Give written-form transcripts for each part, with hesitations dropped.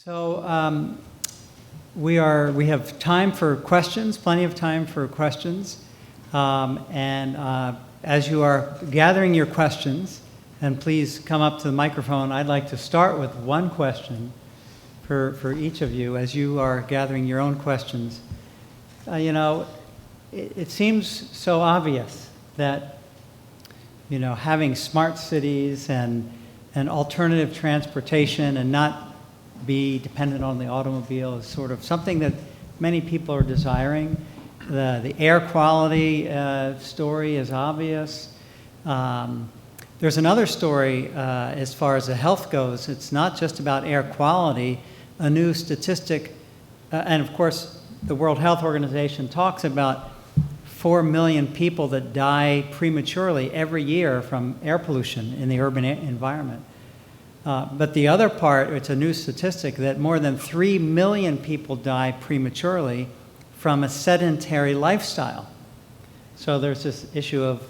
So we have time for questions, plenty of time for questions. As you are gathering your questions, and please come up to the microphone, I'd like to start with one question for each of you as you are gathering your own questions. It seems so obvious that, having smart cities and alternative transportation and not be dependent on the automobile is sort of something that many people are desiring. The air quality story is obvious. There's another story as far as the health goes. It's not just about air quality. A new statistic, and of course the World Health Organization talks about 4 million people that die prematurely every year from air pollution in the urban environment. But the other part, it's a new statistic that more than 3 million people die prematurely from a sedentary lifestyle. So there's this issue of,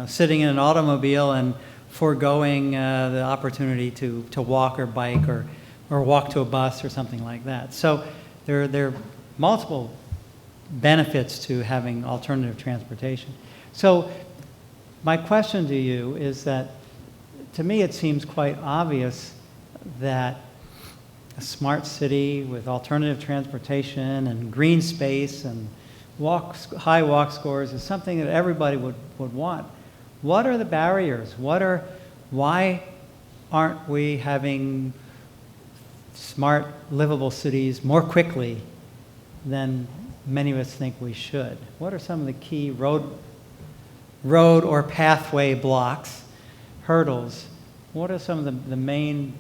sitting in an automobile and foregoing the opportunity to walk or bike or walk to a bus or something like that. So there are multiple benefits to having alternative transportation. So my question to you is that, to me, it seems quite obvious that a smart city with alternative transportation and green space and high walk scores is something that everybody would want. What are the barriers? Why aren't we having smart, livable cities more quickly than many of us think we should? What are some of the key road or pathway blocks, hurdles? What are some of the main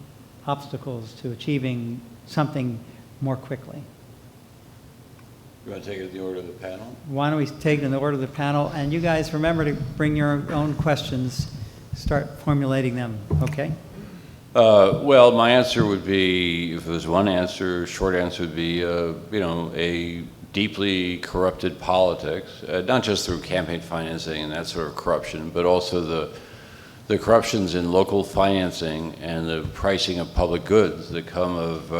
obstacles to achieving something more quickly? You want to take it in the order of the panel? Why don't we take it in the order of the panel? And you guys remember to bring your own questions, start formulating them, okay? Well, my answer would be, if there's one answer, short answer would be, a deeply corrupted politics, not just through campaign financing and that sort of corruption, but also the corruptions in local financing and the pricing of public goods that come of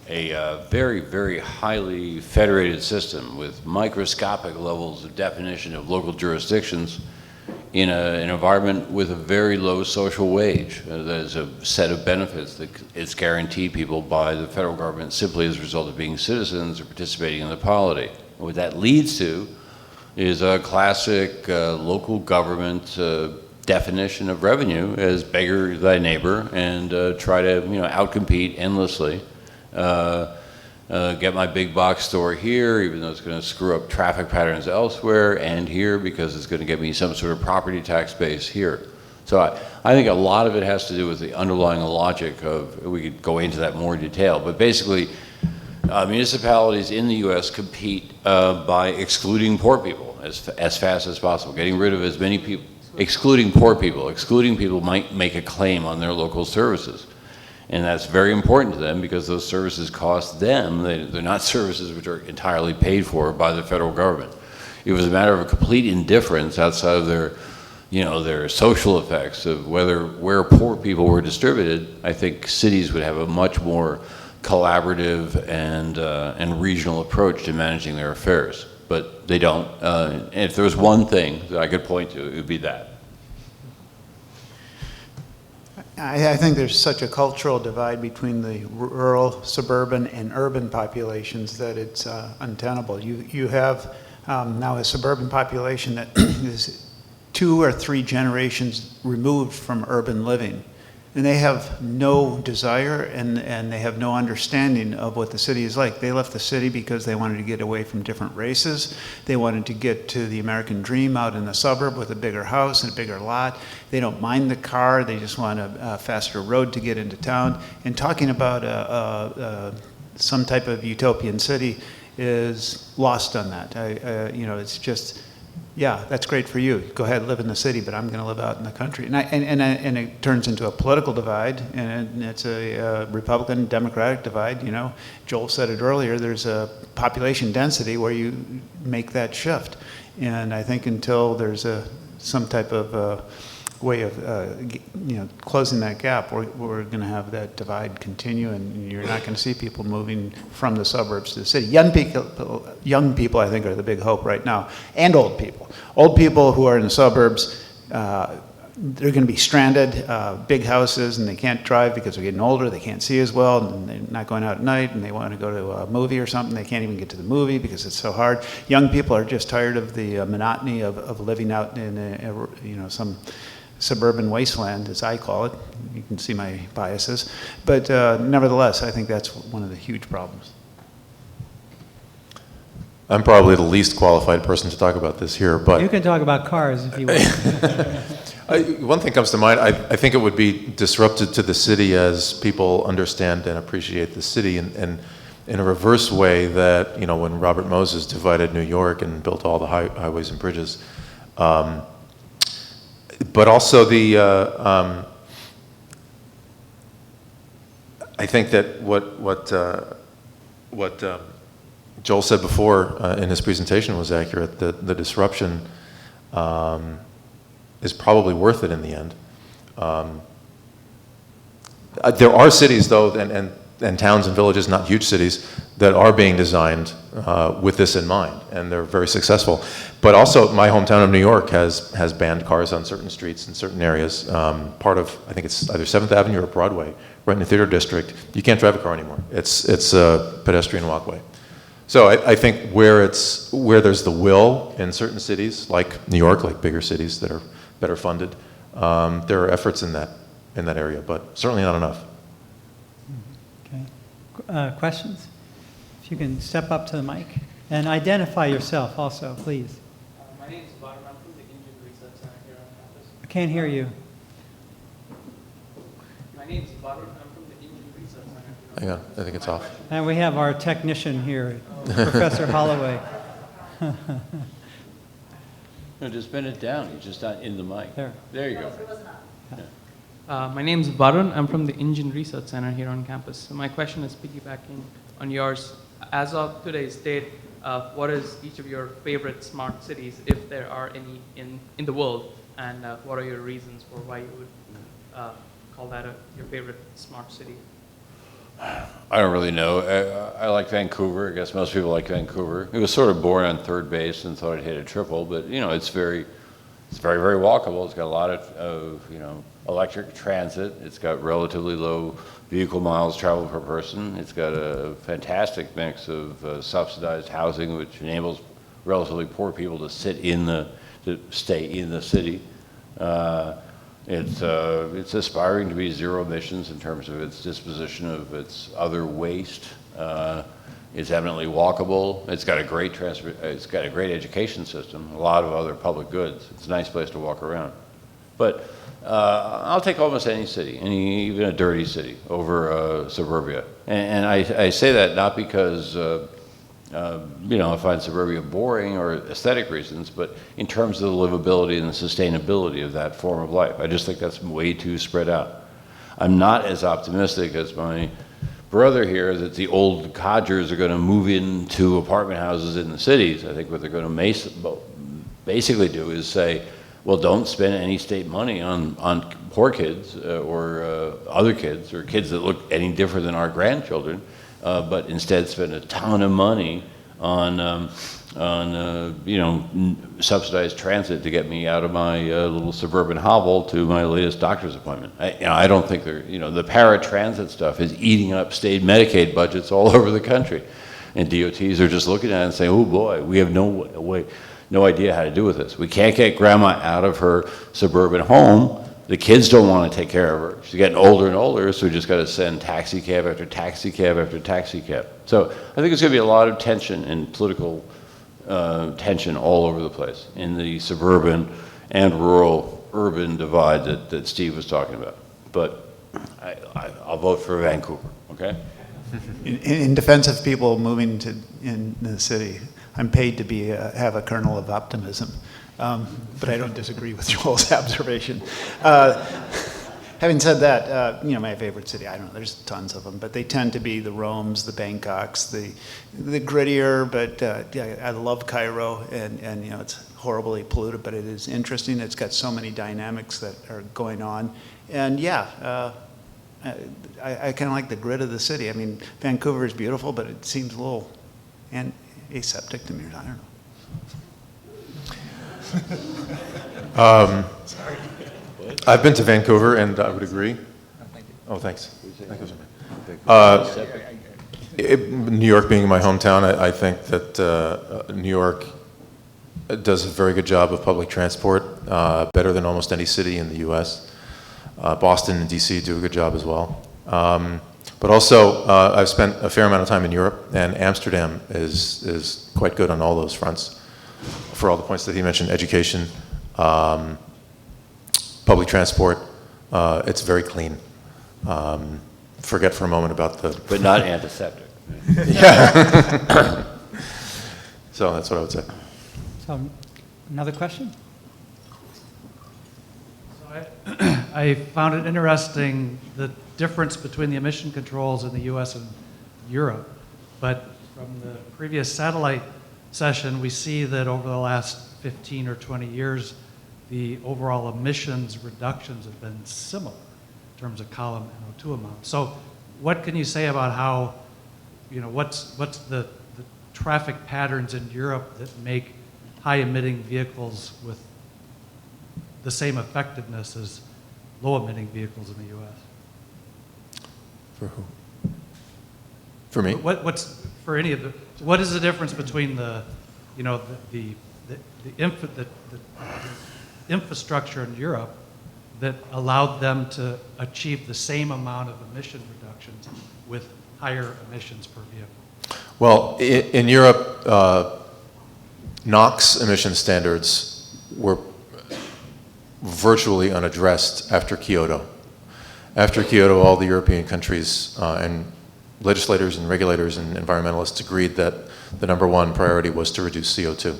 a very, very highly federated system with microscopic levels of definition of local jurisdictions in an environment with a very low social wage. There's a set of benefits that is guaranteed people by the federal government simply as a result of being citizens or participating in the polity. And what that leads to is a classic local government definition of revenue as beggar thy neighbor and try to outcompete endlessly. Get my big box store here, even though it's going to screw up traffic patterns elsewhere, and here because it's going to get me some sort of property tax base here. So I think a lot of it has to do with the underlying logic of, we could go into that more in detail, but basically municipalities in the U.S. compete by excluding poor people as fast as possible, getting rid of as many people. Excluding poor people. Excluding people might make a claim on their local services. And that's very important to them because those services cost them. They're not services which are entirely paid for by the federal government. It was a matter of a complete indifference outside of their social effects of where poor people were distributed. I think cities would have a much more collaborative and regional approach to managing their affairs. But they don't. And if there was one thing that I could point to, it would be that. I think there's such a cultural divide between the rural, suburban, and urban populations that it's untenable. You have now a suburban population that is 2 or 3 generations removed from urban living. And they have no desire and they have no understanding of what the city is like. They left the city because they wanted to get away from different races. They wanted to get to the American dream out in the suburb with a bigger house and a bigger lot. They don't mind the car. They just want a faster road to get into town. And talking about some type of utopian city is lost on that. It's just, yeah, that's great for you. Go ahead, live in the city, but I'm going to live out in the country. And it turns into a political divide, and it's a Republican-Democratic divide. Joel said it earlier. There's a population density where you make that shift, and I think until there's some type of way of closing that gap, we're going to have that divide continue, and you're not going to see people moving from the suburbs to the city. Young people, I think, are the big hope right now, and old people. Old people who are in the suburbs, they're going to be stranded, big houses, and they can't drive because they're getting older, they can't see as well, and they're not going out at night, and they want to go to a movie or something, they can't even get to the movie because it's so hard. Young people are just tired of the monotony of living out in some suburban wasteland, as I call it. You can see my biases. But nevertheless, I think that's one of the huge problems. I'm probably the least qualified person to talk about this here, but You can talk about cars if you want. one thing comes to mind. I think it would be disruptive to the city as people understand and appreciate the city, and in a reverse way that, when Robert Moses divided New York and built all the highways and bridges. But also I think that what Joel said before in his presentation was accurate. The disruption is probably worth it in the end. There are cities, though, and towns and villages, not huge cities, that are being designed with this in mind, and they're very successful. But also, my hometown of New York has banned cars on certain streets in certain areas. Part of, I think it's either 7th Avenue or Broadway, right in the theater district. You can't drive a car anymore. It's a pedestrian walkway. So I think where there's the will in certain cities, like New York, like bigger cities that are better funded, there are efforts in that area, but certainly not enough. Okay. Questions? If you can step up to the mic and identify yourself also, please. My name is Varun. I'm from the Indian Research Center here on campus. I can't hear you. My name is Varun. I'm from the Indian Research Center. Hang on, I think it's off. And we have our technician here, Professor Holloway. No, just bend it down. You're just not in the mic. There. There you go. My name is Varun. I'm from the Indian Research Center here on campus. So my question is piggybacking on yours. As of today's date, what is each of your favorite smart cities, if there are any in the world, and what are your reasons for why you would call that your favorite smart city? I don't really know. I like Vancouver. I guess most people like Vancouver. It was sort of born on third base and thought it hit a triple, but it's very, very walkable. It's got a lot of electric transit. It's got relatively low vehicle miles traveled per person. It's got a fantastic mix of subsidized housing, which enables relatively poor people to stay in the city. It's aspiring to be zero emissions in terms of its disposition of its other waste. It's eminently walkable. It's got a great education system, a lot of other public goods. It's a nice place to walk around. But I'll take almost any city, even a dirty city, over suburbia. And I say that not because I find suburbia boring or aesthetic reasons, but in terms of the livability and the sustainability of that form of life. I just think that's way too spread out. I'm not as optimistic as my brother here that the old codgers are going to move into apartment houses in the cities. I think what they're going to basically do is say, well, don't spend any state money on poor kids or other kids or kids that look any different than our grandchildren, but instead spend a ton of money on subsidized transit to get me out of my little suburban hovel to my latest doctor's appointment. I don't think the paratransit stuff is eating up state Medicaid budgets all over the country, and DOTs are just looking at it and saying, oh boy, we have no idea how to do with this. We can't get grandma out of her suburban home. The kids don't want to take care of her. She's getting older and older, so we just got to send taxi cab after taxi cab after taxi cab. So I think there's going to be a lot of tension and political tension all over the place in the suburban and rural-urban divide that Steve was talking about. But I'll vote for Vancouver, okay? In defense of people moving in the city, I'm paid to have a kernel of optimism, but I don't disagree with Joel's observation. having said that, my favorite city, I don't know, there's tons of them, but they tend to be the Romes, the Bangkoks, the grittier, but yeah, I love Cairo, and it's horribly polluted, but it is interesting. It's got so many dynamics that are going on. And yeah, I kind of like the grit of the city. I mean, Vancouver is beautiful, but it seems a little aseptic to me. I don't know. I've been to Vancouver, and I would agree. Oh, thanks. New York being my hometown, I think that New York does a very good job of public transport, better than almost any city in the U.S. Boston and D.C. do a good job as well. But also, I've spent a fair amount of time in Europe, and Amsterdam is quite good on all those fronts. For all the points that he mentioned, education, public transport, it's very clean. Forget for a moment about the... But not antiseptic. Yeah. So that's what I would say. So, another question? I found it interesting the difference between the emission controls in the US and Europe. But from the previous satellite session, we see that over the last 15 or 20 years, the overall emissions reductions have been similar in terms of column NO2 amount. So what can you say about how, what's the traffic patterns in Europe that make high emitting vehicles with the same effectiveness as low emitting vehicles in the US? For who? For me? What's for any of the? What is the difference between the infrastructure in Europe that allowed them to achieve the same amount of emission reductions with higher emissions per vehicle? Well, in Europe, NOx emission standards were virtually unaddressed after Kyoto. After Kyoto, all the European countries and legislators and regulators and environmentalists agreed that the number one priority was to reduce CO2,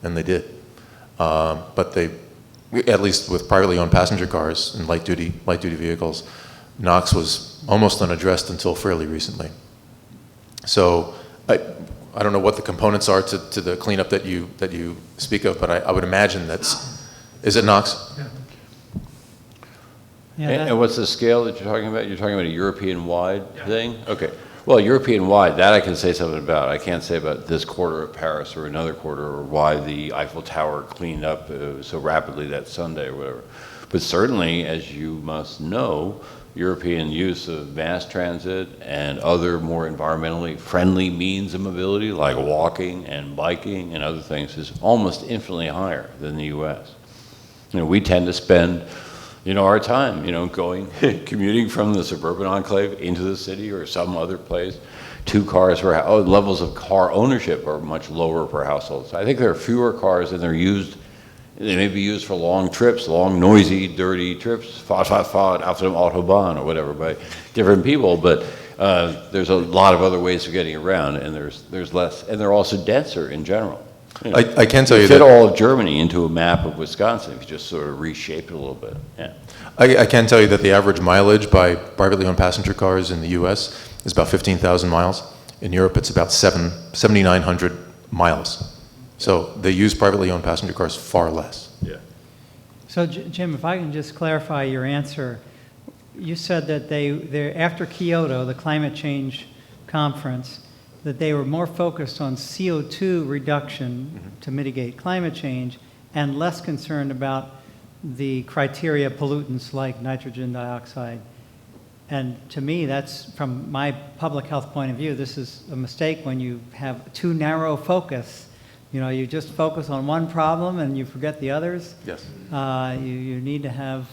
and they did. But they, at least with privately owned passenger cars and light duty vehicles, NOx was almost unaddressed until fairly recently. So I don't know what the components are to the cleanup that you speak of, but I would imagine is it NOx? Yeah. Yeah, And what's the scale that you're talking about? You're talking about a European-wide thing? Okay. Well, European-wide, that I can say something about. I can't say about this quarter of Paris or another quarter or why the Eiffel Tower cleaned up so rapidly that Sunday or whatever. But certainly, as you must know, European use of mass transit and other more environmentally friendly means of mobility, like walking and biking and other things, is almost infinitely higher than the U.S. We tend to spend our time, going, commuting from the suburban enclave into the city or some other place. 2 cars per house. Levels of car ownership are much lower per household. So I think there are fewer cars and they're used. They may be used for long trips, long, noisy, dirty trips, Fahrt auf dem Autobahn or whatever, by different people. But there's a lot of other ways of getting around, and there's less, and they're also denser in general. I can tell you fit that all of Germany into a map of Wisconsin if you just sort of reshape it a little bit. Yeah. I can tell you that the average mileage by privately owned passenger cars in the U.S. is about 15,000 miles. In Europe, it's about 7,900 miles. So they use privately owned passenger cars far less. Yeah. So Jim, if I can just clarify your answer, you said that they're after Kyoto, the climate change conference, that they were more focused on CO2 reduction to mitigate climate change and less concerned about the criteria pollutants like nitrogen dioxide. And to me, that's, from my public health point of view, this is a mistake when you have too narrow focus. You just focus on one problem and you forget the others. Yes. You need to have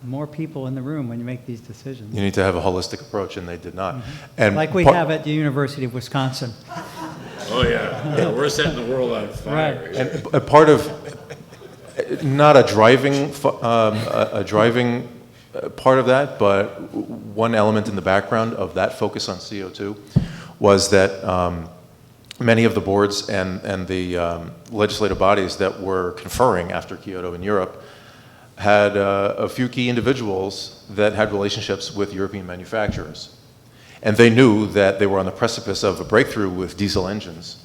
more people in the room when you make these decisions. You need to have a holistic approach, and they did not. And Like we have at the University of Wisconsin. Oh, yeah. We're setting the world on fire. Right. And a part of, not a driving part of that, but one element in the background of that focus on CO2 was that many of the boards and the legislative bodies that were conferring after Kyoto in Europe had a few key individuals that had relationships with European manufacturers. And they knew that they were on the precipice of a breakthrough with diesel engines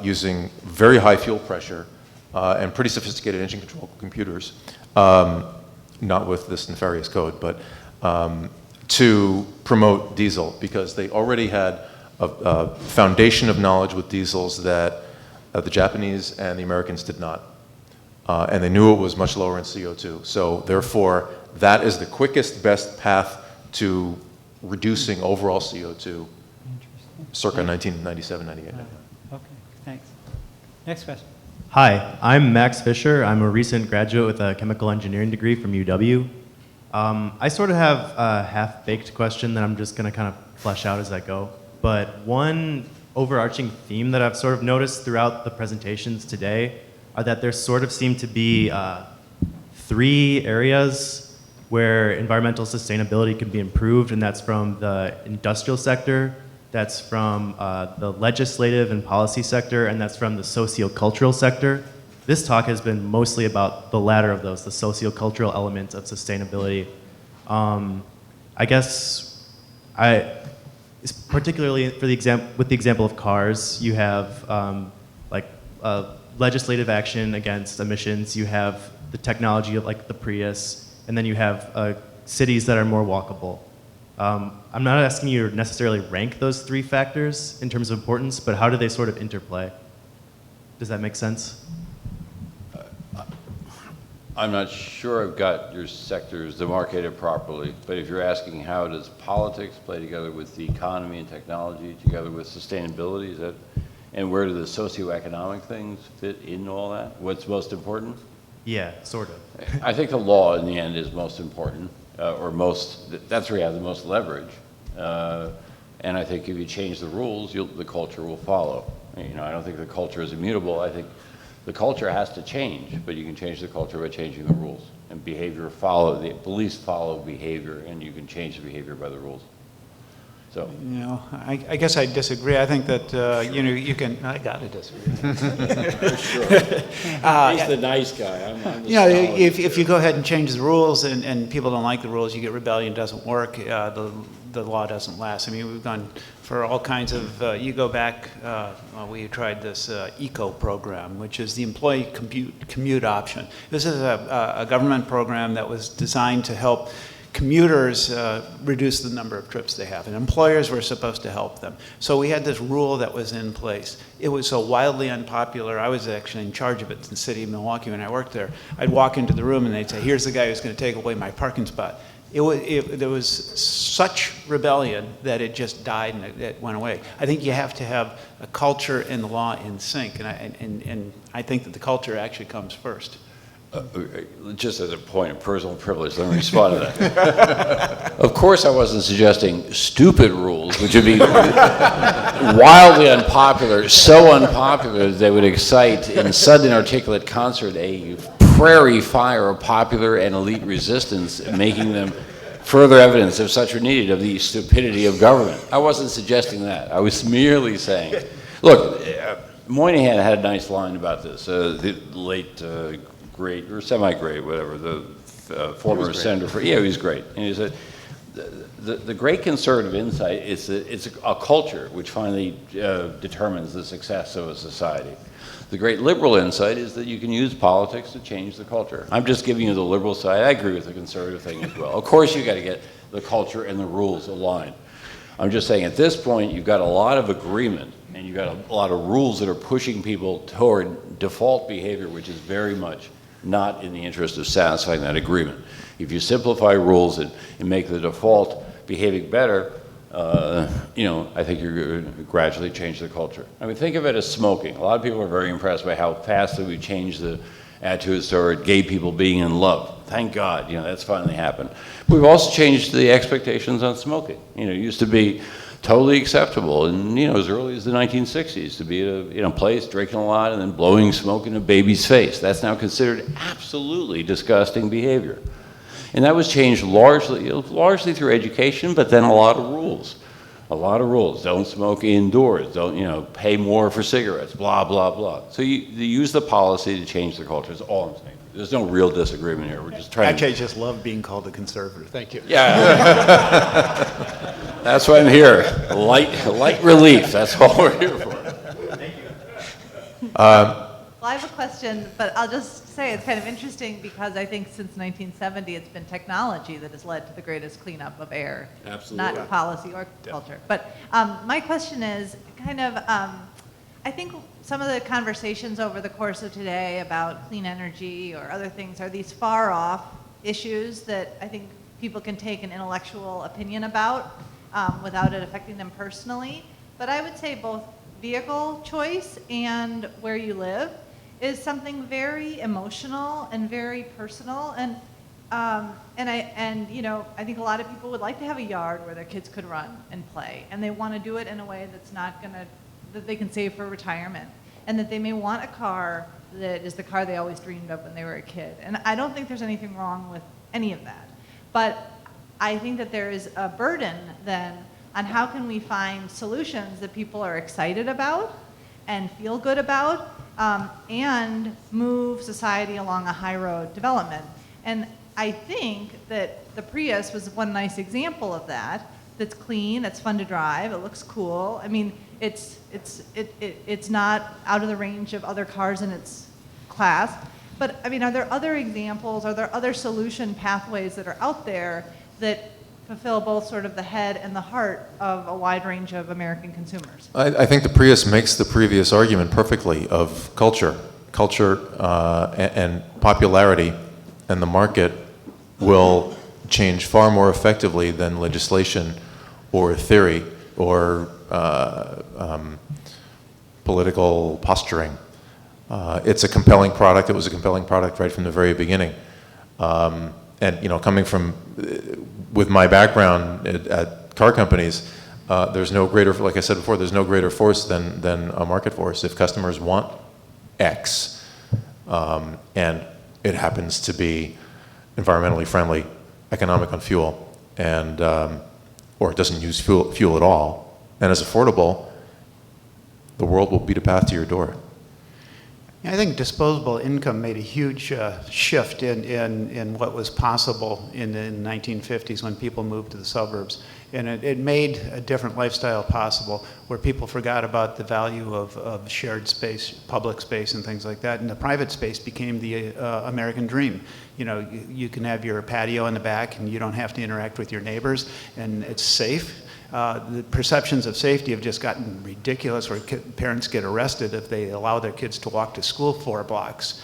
using very high fuel pressure and pretty sophisticated engine control computers, not with this nefarious code, but to promote diesel, because they already had a foundation of knowledge with diesels that the Japanese and the Americans did not. And they knew it was much lower in CO2. So therefore, that is the quickest, best path to reducing overall CO2 circa 1997, 98. Okay, thanks. Next question. Hi, I'm Max Fisher. I'm a recent graduate with a chemical engineering degree from UW. I sort of have a half-baked question that I'm just going to kind of flesh out as I go. But one overarching theme that I've sort of noticed throughout the presentations today are that there sort of seem to be 3 areas where environmental sustainability can be improved, and that's from the industrial sector, that's from the legislative and policy sector, and that's from the socio-cultural sector. This talk has been mostly about the latter of those, the socio-cultural elements of sustainability. I guess particularly for with the example of cars, you have legislative action against emissions, you have the technology of like the Prius, and then you have cities that are more walkable. I'm not asking you to necessarily rank those 3 factors in terms of importance, but how do they sort of interplay? Does that make sense? I'm not sure I've got your sectors demarcated properly, but if you're asking how does politics play together with the economy and technology, together with sustainability, is that, and where do the socioeconomic things fit in all that? What's most important? Yeah, sort of. I think the law in the end is most important, that's where you have the most leverage. And I think if you change the rules, the culture will follow. You know, I don't think the culture is immutable. I think the culture has to change, but you can change the culture by changing the rules. And behavior the beliefs follow behavior, and you can change the behavior by the rules. So, You know, I guess I disagree. I think that, you know, you can, I gotta disagree. he's the nice guy. I'm the You know, solid if you go ahead and change the rules and people don't like the rules, you get rebellion, doesn't work, the law doesn't last. I mean, we've gone for all kinds of, you go back, we tried this ECO program, which is the employee commute option. This is a government program that was designed to help commuters reduce the number of trips they have, and employers were supposed to help them. So we had this rule that was in place. It was so wildly unpopular. I was actually in charge of it in the city of Milwaukee when I worked there. I'd walk into the room and they'd say, here's the guy who's going to take away my parking spot. There was such rebellion that it just died and it went away. I think you have to have a culture and the law in sync, and I think that the culture actually comes first. Just as a point of personal privilege, let me respond to that. Of course, I wasn't suggesting stupid rules, which would be wildly unpopular, so unpopular that they would excite in sudden articulate concert a prairie fire of popular and elite resistance, making them further evidence, if such were needed, of the stupidity of government. I wasn't suggesting that. I was merely saying, look, Moynihan had a nice line about this, the late great, or semi-great, whatever, the former senator he was great. And he said, the great conservative insight is that it's a culture which finally determines the success of a society. The great liberal insight is that you can use politics to change the culture. I'm just giving you the liberal side. I agree with the conservative thing as well. Of course, you got to get the culture and the rules aligned. I'm just saying at this point, you've got a lot of agreement and you've got a lot of rules that are pushing people toward default behavior, which is very much not in the interest of satisfying that agreement. If you simplify rules and make the default behaving better, you know, I think you're going to gradually change the culture. I mean, think of it as smoking. A lot of people are very impressed by how fast that we changed the attitudes toward gay people being in love. Thank God, you know, that's finally happened. We've also changed the expectations on smoking. You know, it used to be totally acceptable, and you know, as early as the 1960s, to be at a place drinking a lot and then blowing smoke in a baby's face. That's now considered absolutely disgusting behavior. And that was changed largely through education, but then a lot of rules. a lot of rules. Don't smoke indoors. Don't, pay more for cigarettes, blah, blah, blah. So you use the policy to change the culture is all I'm saying. There's no real disagreement here. We're just trying Actually, I just love being called a conservative. Thank you. Yeah. That's why I'm here. Light relief. That's all we're here for. Well, I have a question, but I'll just say it's kind of interesting because I think since 1970, it's been technology that has led to the greatest cleanup of air. Absolutely. Not policy or culture. But my question is kind of, I think some of the conversations over the course of today about clean energy or other things are these far off issues that I think people can take an intellectual opinion about without it affecting them personally. But I would say both vehicle choice and where you live is something very emotional and very personal. And I think a lot of people would like to have a yard where their kids could run and play, and they want to do it in a way that's not going to, that they can save for retirement, and that they may want a car that is the car they always dreamed of when they were a kid. And I don't think there's anything wrong with any of that. But I think that there is a burden then on how can we find solutions that people are excited about and feel good about, and move society along a high road development. And I think that the Prius was one nice example of that. That's clean, it's fun to drive, it looks cool. I mean, it's not out of the range of other cars in its class. But I mean, are there other examples, are there other solution pathways that are out there that fulfill both sort of the head and the heart of a wide range of American consumers? I think the Prius makes the previous argument perfectly of culture and popularity, and the market will change far more effectively than legislation or theory or political posturing. It's a compelling product. It was a compelling product right from the very beginning. And coming from, with my background at car companies, there's no greater, like I said before, there's no greater force than a market force. If customers want X, and it happens to be environmentally friendly, economic on fuel, and or it doesn't use fuel at all, and is affordable, the world will beat a path to your door. I think disposable income made a huge shift in what was possible in the 1950s when people moved to the suburbs. And it made a different lifestyle possible where people forgot about the value of shared space, public space, and things like that. And the private space became the American dream. You can have your patio in the back and you don't have to interact with your neighbors, and it's safe. The perceptions of safety have just gotten ridiculous, where parents get arrested if they allow their kids to walk to school 4 blocks.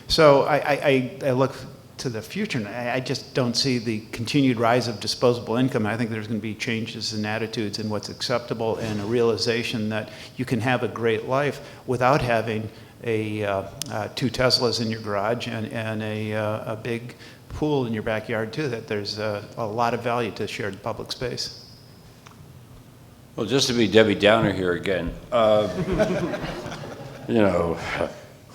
So I look to the future, and I just don't see the continued rise of disposable income. I think there's going to be changes in attitudes and what's acceptable, and a realization that you can have a great life without having 2 Teslas in your garage and a big pool in your backyard too, that there's a lot of value to shared public space. Well, just to be Debbie Downer here again,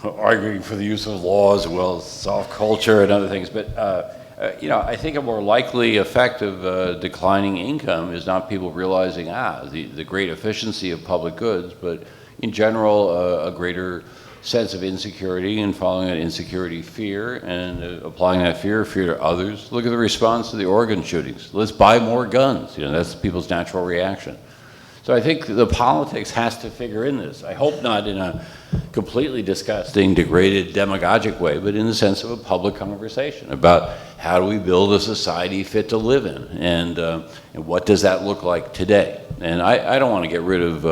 arguing for the use of laws as well as soft culture and other things, but I think a more likely effect of declining income is not people realizing the great efficiency of public goods, but in general a greater sense of insecurity, and following that insecurity, fear, and applying that fear to others. Look at the response to the Oregon shootings. Let's buy more guns. That's people's natural reaction. So I think the politics has to figure in this. I hope not in a completely disgusting, degraded, demagogic way, but in the sense of a public conversation about how do we build a society fit to live in, and what does that look like today? And I don't want to get rid of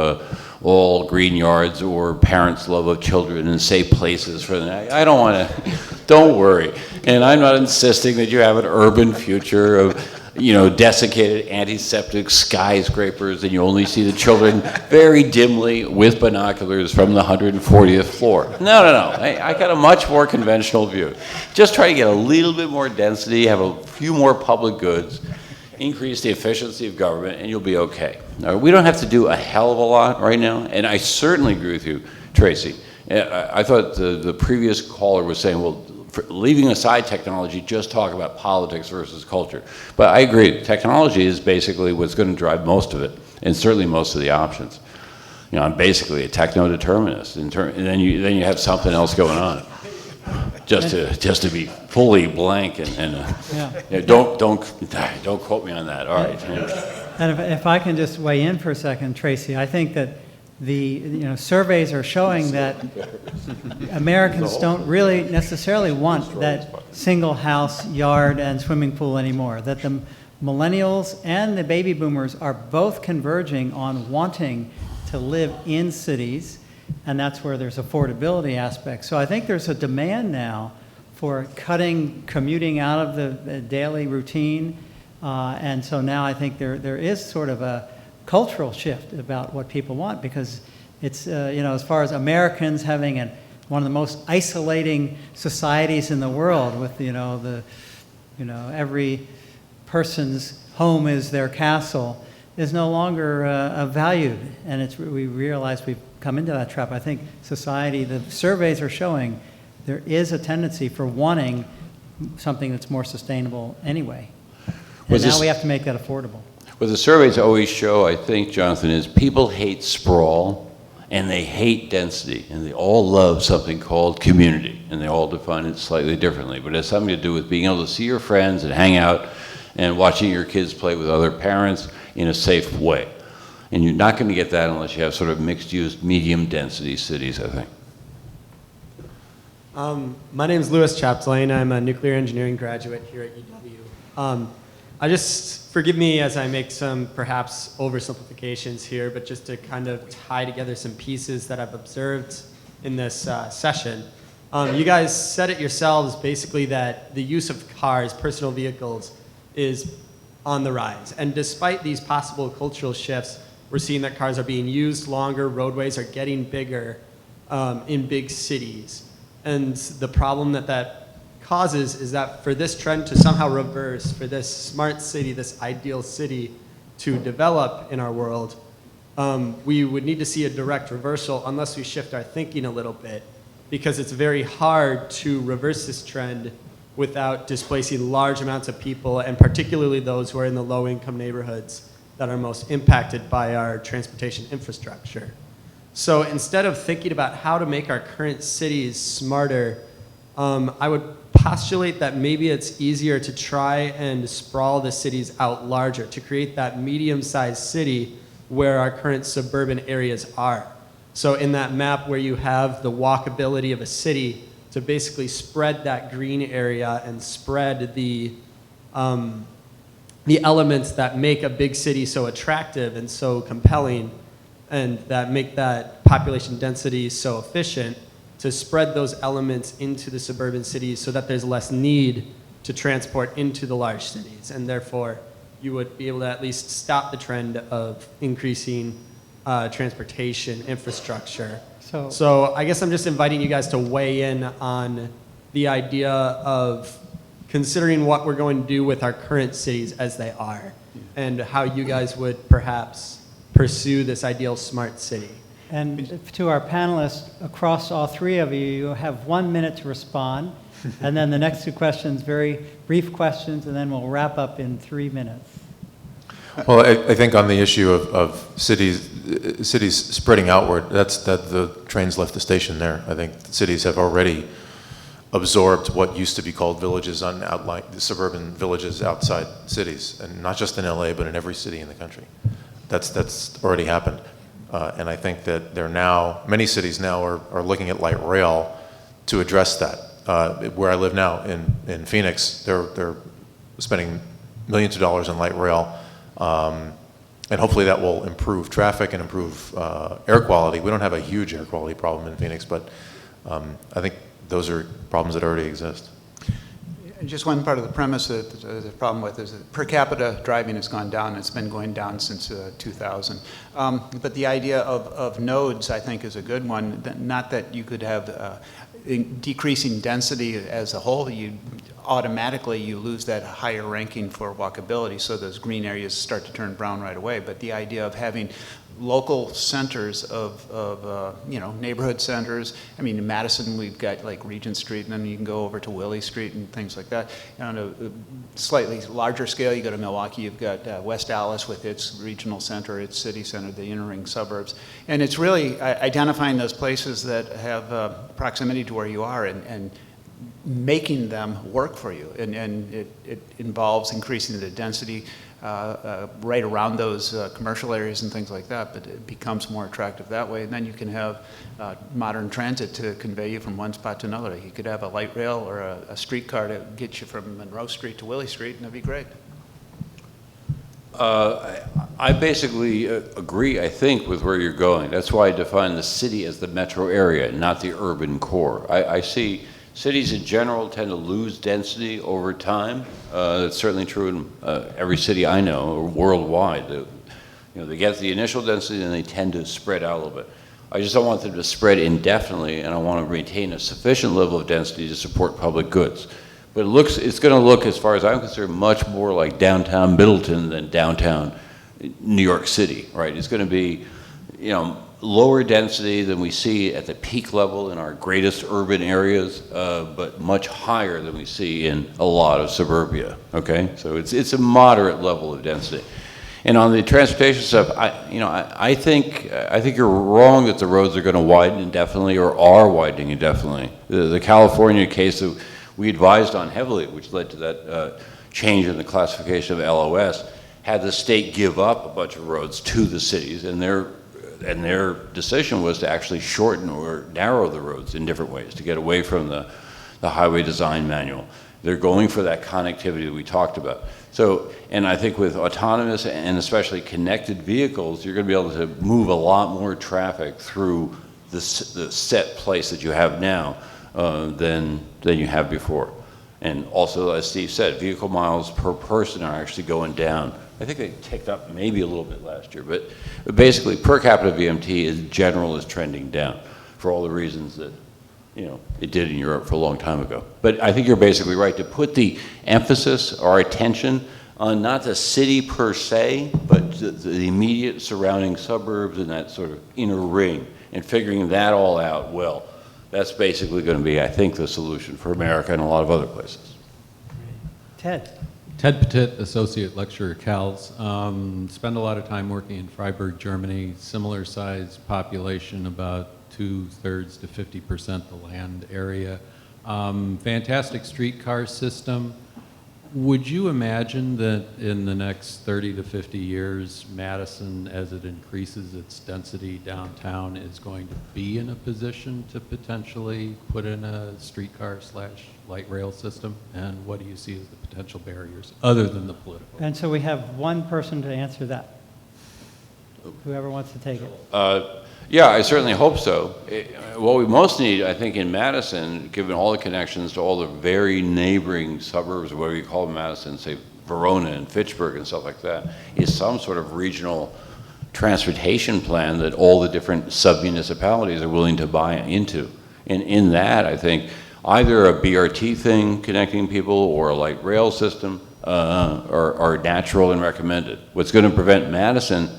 all green yards or parents' love of children and safe places for them. I don't want to, don't worry. And I'm not insisting that you have an urban future of, desiccated antiseptic skyscrapers and you only see the children very dimly with binoculars from the 140th floor. No. I got a much more conventional view. Just try to get a little bit more density, have a few more public goods, increase the efficiency of government, and you'll be okay. Now, we don't have to do a hell of a lot right now, and I certainly agree with you, Tracy. I thought the previous caller was saying, well, leaving aside technology, just talk about politics versus culture. But I agree, technology is basically what's going to drive most of it, and certainly most of the options. You know, I'm basically a techno-determinist, and then you have something else going on. Just to be fully blank yeah, don't quote me on that. All right. And if I can just weigh in for a second, Tracy, I think that the surveys are showing that Americans don't really necessarily want that single house, yard, and swimming pool anymore. That the millennials and the baby boomers are both converging on wanting to live in cities, and that's where there's affordability aspects. So I think there's a demand now for cutting commuting out of the daily routine, and so now I think there is sort of a cultural shift about what people want, because it's, as far as Americans having one of the most isolating societies in the world with, every person's home is their castle, is no longer valued. And we realize we've come into that trap. I think society, the surveys are showing there is a tendency for wanting something that's more sustainable anyway. And now we have to make that affordable. What the surveys always show, I think, Jonathan, is people hate sprawl and they hate density, and they all love something called community, and they all define it slightly differently. But it has something to do with being able to see your friends and hang out and watching your kids play with other parents in a safe way. And you're not going to get that unless you have sort of mixed-use, medium-density cities, I think. My name is Louis Chapdelaine. I'm a nuclear engineering graduate here at UW. Forgive me as I make some perhaps oversimplifications here, but just to kind of tie together some pieces that I've observed in this session. You guys said it yourselves, basically, that the use of cars, personal vehicles, is on the rise. And despite these possible cultural shifts, we're seeing that cars are being used longer, roadways are getting bigger in big cities. And the problem that causes is that for this trend to somehow reverse, for this smart city, this ideal city to develop in our world, we would need to see a direct reversal unless we shift our thinking a little bit, because it's very hard to reverse this trend without displacing large amounts of people, and particularly those who are in the low-income neighborhoods that are most impacted by our transportation infrastructure. So instead of thinking about how to make our current cities smarter, I would postulate that maybe it's easier to try and sprawl the cities out larger, to create that medium-sized city where our current suburban areas are. So in that map where you have the walkability of a city, to basically spread that green area and spread the elements that make a big city so attractive and so compelling, and that make that population density so efficient, to spread those elements into the suburban cities so that there's less need to transport into the large cities. And therefore, you would be able to at least stop the trend of increasing transportation infrastructure. So I guess I'm just inviting you guys to weigh in on the idea of considering what we're going to do with our current cities as they are, and how you guys would perhaps pursue this ideal smart city. And to our panelists, across all three of you, you have 1 minute to respond. And then the next two questions, very brief questions, and then we'll wrap up in 3 minutes. Well, I think on the issue of cities spreading outward, that the trains left the station there. I think cities have already absorbed what used to be called villages suburban villages outside cities, and not just in LA, but in every city in the country. That's already happened. And I think that many cities now are looking at light rail to address that. Where I live now in Phoenix, they're spending millions of dollars on light rail, and hopefully that will improve traffic and improve air quality. We don't have a huge air quality problem in Phoenix, but I think those are problems that already exist. Just one part of the premise that the problem with is that per capita driving has gone down. It's been going down since 2000. But the idea of nodes, I think, is a good one. Not that you could have decreasing density as a whole. Automatically you lose that higher ranking for walkability, so those green areas start to turn brown right away. But the idea of having local centers of you know, neighborhood centers. I mean, in Madison, we've got like Regent Street, and then you can go over to Willie Street and things like that. On a slightly larger scale, you go to Milwaukee, you've got West Dallas with its regional center, its city center, the inner ring suburbs. And it's really identifying those places that have proximity to where you are and making them work for you. And it involves increasing the density right around those commercial areas and things like that, but it becomes more attractive that way. And then you can have modern transit to convey you from one spot to another. You could have a light rail or a streetcar to get you from Monroe Street to Willie Street, and that'd be great. I basically agree, I think, with where you're going. That's why I define the city as the metro area, not the urban core. I see cities in general tend to lose density over time. That's certainly true in every city I know, or worldwide. You know, they get the initial density and they tend to spread out a little bit. I just don't want them to spread indefinitely, and I want to maintain a sufficient level of density to support public goods. But it's going to look, as far as I'm concerned, much more like downtown Middleton than downtown New York City, right? It's going to be, you know, lower density than we see at the peak level in our greatest urban areas, but much higher than we see in a lot of suburbia, okay? So it's a moderate level of density. And on the transportation stuff, I think you're wrong that the roads are going to widen indefinitely or are widening indefinitely. The California case that we advised on heavily, which led to that change in the classification of LOS, had the state give up a bunch of roads to the cities, and their decision was to actually shorten or narrow the roads in different ways to get away from the highway design manual. They're going for that connectivity that we talked about. So, and I think with autonomous and especially connected vehicles, you're going to be able to move a lot more traffic through the set place that you have now than you have before. And also, as Steve said, vehicle miles per person are actually going down. I think they ticked up maybe a little bit last year, but basically per capita VMT in general is trending down for all the reasons that, you know, it did in Europe for a long time ago. But I think you're basically right to put the emphasis or attention on not the city per se, but the immediate surrounding suburbs and that sort of inner ring, and figuring that all out well. That's basically going to be, I think, the solution for America and a lot of other places. Ted. Ted Petit, Associate Lecturer at CALS. Spend a lot of time working in Freiburg, Germany. Similar size population, about 2/3 to 50% the land area. Fantastic streetcar system. Would you imagine that in the next 30 to 50 years, Madison, as it increases its density downtown, is going to be in a position to potentially put in a streetcar / light rail system? And what do you see as the potential barriers, other than the political? And so we have one person to answer that. Whoever wants to take it. Yeah, I certainly hope so. What we most need, I think, in Madison, given all the connections to all the very neighboring suburbs, whatever you call Madison, say Verona and Fitchburg and stuff like that, is some sort of regional transportation plan that all the different sub-municipalities are willing to buy into. And in that, I think, either a BRT thing connecting people or a light rail system are natural and recommended. What's going to prevent Madison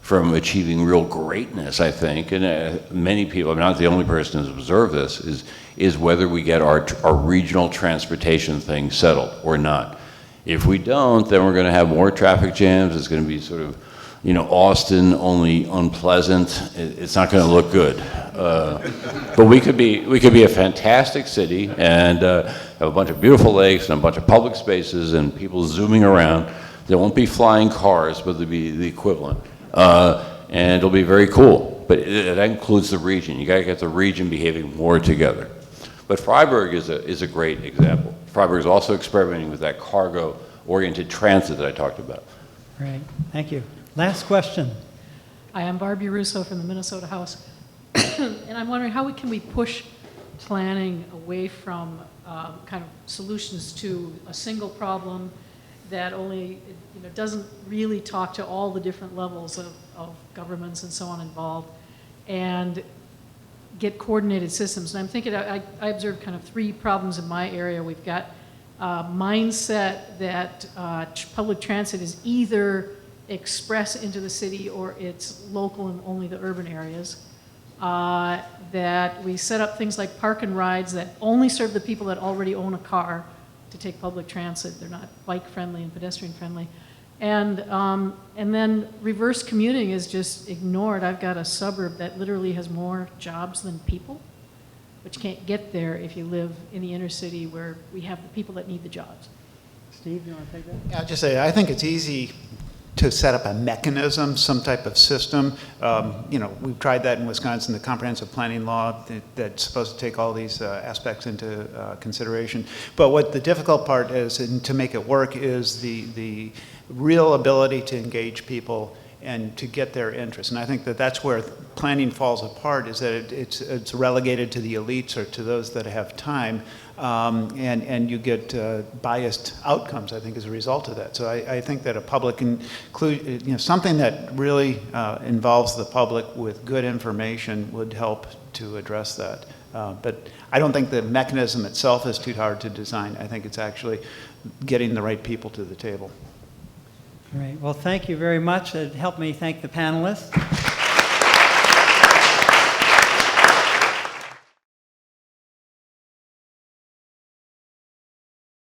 from achieving real greatness, I think, and many people, I'm not the only person who's observed this, is whether we get our regional transportation thing settled or not. If we don't, then we're going to have more traffic jams. It's going to be sort of, you know, Austin, only unpleasant. It's not going to look good. But we could be a fantastic city and have a bunch of beautiful lakes and a bunch of public spaces and people zooming around. There won't be flying cars, but there'll be the equivalent. And it'll be very cool, but that includes the region. You got to get the region behaving more together. But Freiburg is a great example. Freiburg is also experimenting with that cargo-oriented transit that I talked about. Great, thank you. Last question. Hi, I'm Barbie Russo from the Minnesota House, and I'm wondering how can we push planning away from kind of solutions to a single problem that only, you know, doesn't really talk to all the different levels of governments and so on involved, and get coordinated systems. And I'm thinking, I observed kind of 3 problems in my area. We've got mindset that public transit is either express into the city or it's local in only the urban areas. That we set up things like park and rides that only serve the people that already own a car to take public transit. They're not bike friendly and pedestrian friendly. And then reverse commuting is just ignored. I've got a suburb that literally has more jobs than people, but you can't get there if you live in the inner city where we have the people that need the jobs. Steve, you want to take that? Yeah, I'll just say, I think it's easy to set up a mechanism, some type of system. We've tried that in Wisconsin, the comprehensive planning law that's supposed to take all these aspects into consideration. But what the difficult part is, and to make it work, is the real ability to engage people and to get their interest. And I think that that's where planning falls apart, is that it's relegated to the elites or to those that have time, and you get biased outcomes, I think, as a result of that. So I think that a public something that really involves the public with good information would help to address that. But I don't think the mechanism itself is too hard to design. I think it's actually getting the right people to the table. Great. Well, thank you very much. It helped me thank the panelists.